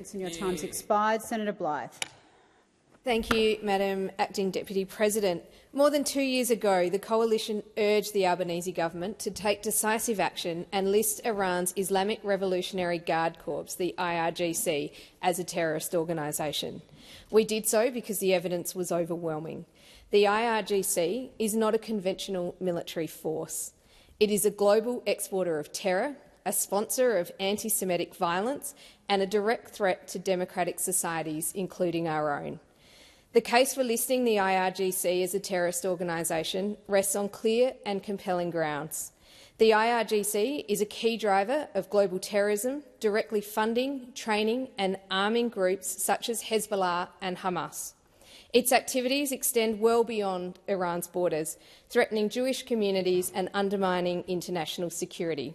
And your time's expired. Senator Blyth. Thank you, Madam Acting Deputy President. More than 2 years ago, the Coalition urged the Albanese government to take decisive action and list Iran's Islamic Revolutionary Guard Corps, the IRGC, as a terrorist organisation. We did so because the evidence was overwhelming. The IRGC is not a conventional military force. It is a global exporter of terror, a sponsor of anti-Semitic violence and a direct threat to democratic societies, including our own. The case for listing the IRGC as a terrorist organisation rests on clear and compelling grounds. The IRGC is a key driver of global terrorism, directly funding, training and arming groups such as Hezbollah and Hamas. Its activities extend well beyond Iran's borders, threatening Jewish communities and undermining international security.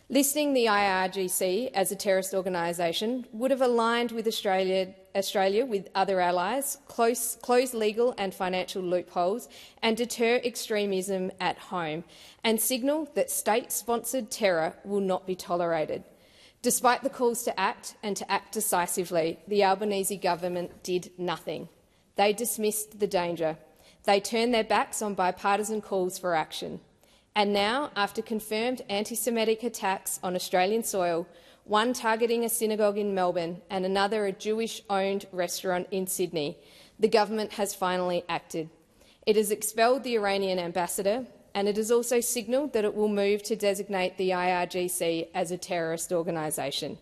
Listing the IRGC as a terrorist organisation would have aligned with Australia with other allies, close legal and financial loopholes and deter extremism at home, and signal that state-sponsored terror will not be tolerated. Despite the calls to act and to act decisively, the Albanese government did nothing. They dismissed the danger. They turned their backs on bipartisan calls for action. And now, after confirmed anti-Semitic attacks on Australian soil, one targeting a synagogue in Melbourne and another a Jewish-owned restaurant in Sydney, the government has finally acted. It has expelled the Iranian ambassador, and it has also signalled that it will move to designate the IRGC as a terrorist organisation.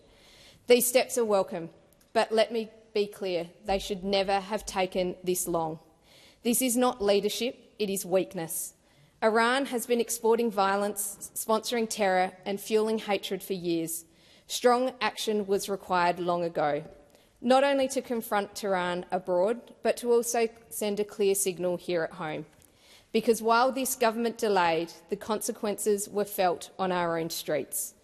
These steps are welcome, but let me be clear, they should never have taken this long. This is not leadership, it is weakness. Iran has been exporting violence, sponsoring terror and fuelling hatred for years. Strong action was required long ago, not only to confront Tehran abroad, but to also send a clear signal here at home. Because while this government delayed, the consequences were felt on our own streets.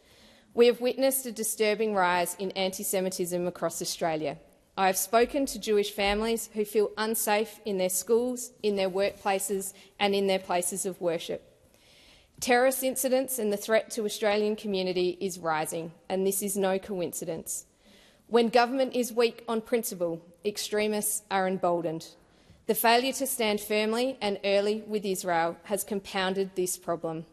We have witnessed a disturbing rise in anti-Semitism across Australia. I have spoken to Jewish families who feel unsafe in their schools, in their workplaces and in their places of worship. Terrorist incidents and the threat to Australian community is rising, and this is no coincidence. When government is weak on principle, extremists are emboldened. The failure to stand firmly and early with Israel has compounded this problem.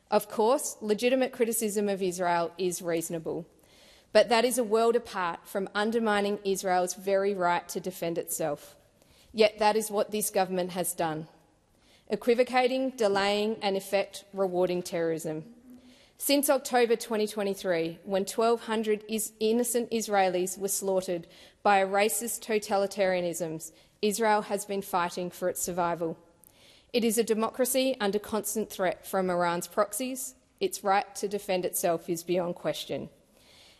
Of course, legitimate criticism of Israel is reasonable. But that is a world apart from undermining Israel's very right to defend itself. Yet that is what this government has done, equivocating, delaying and, in effect, rewarding terrorism. Since October 2023, when 1,200 innocent Israelis were slaughtered by a racist totalitarianism, Israel has been fighting for its survival. It is a democracy under constant threat from Iran's proxies. Its right to defend itself is beyond question.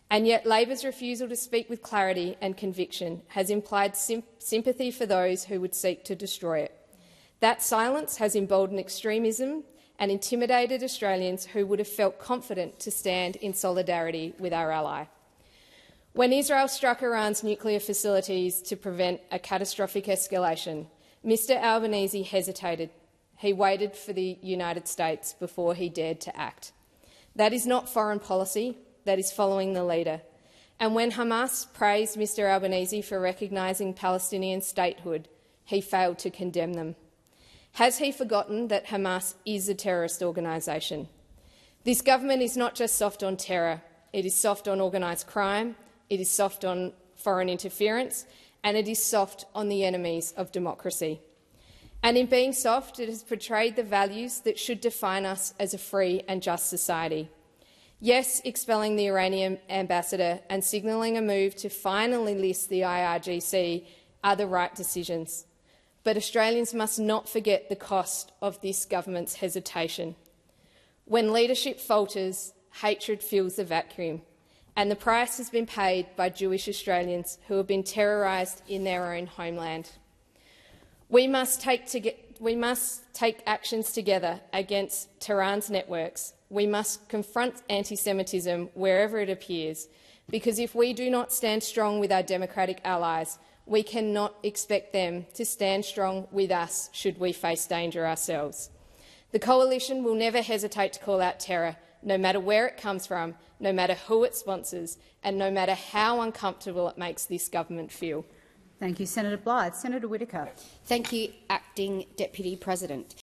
And yet Labor's refusal to speak with clarity and conviction has implied sympathy for those who would seek to destroy it. That silence has emboldened extremism and intimidated Australians who would have felt confident to stand in solidarity with our ally. When Israel struck Iran's nuclear facilities to prevent a catastrophic escalation, Mr Albanese hesitated. He waited for the United States before he dared to act. That is not foreign policy. That is following the leader. And when Hamas praised Mr Albanese for recognising Palestinian statehood, he failed to condemn them. Has he forgotten that Hamas is a terrorist organisation? This government is not just soft on terror, it is soft on organised crime, it is soft on foreign interference, and it is soft on the enemies of democracy. And in being soft, it has portrayed the values that should define us as a free and just society. Yes, expelling the Iranian ambassador and signalling a move to finally list the IRGC are the right decisions. But Australians must not forget the cost of this government's hesitation. When leadership falters, hatred fills the vacuum, and the price has been paid by Jewish Australians who have been terrorised in their own homeland. We must take actions together against Tehran's networks. We must confront anti-Semitism wherever it appears, because if we do not stand strong with our democratic allies, we cannot expect them to stand strong with us should we face danger ourselves. The Coalition will never hesitate to call out terror, no matter where it comes from, no matter who it sponsors, and no matter how uncomfortable it makes this government feel. Thank you, Senator Blyth. Senator Whittaker. Thank you, Acting Deputy President.